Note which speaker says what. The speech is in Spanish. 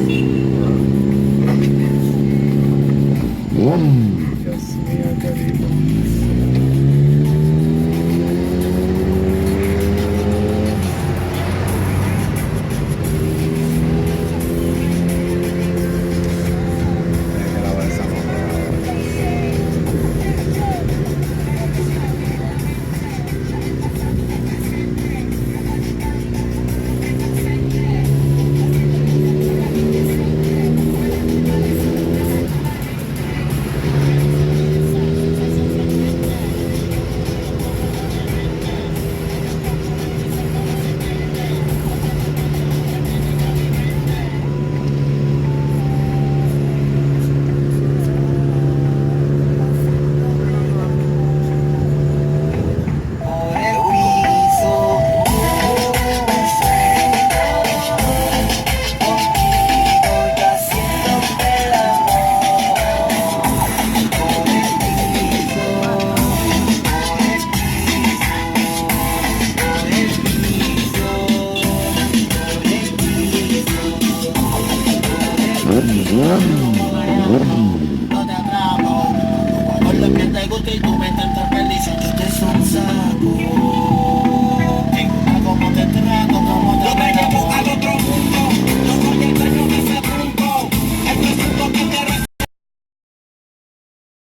Speaker 1: Dios mío, qué rico. Hay que lavar esa moto.
Speaker 2: Por el piso, un sueño, contigo y haciéndote el amor. Por el piso, por el piso, por el piso. No te atrapo, por lo que te gusta y tú me estás perdición, yo te son saco.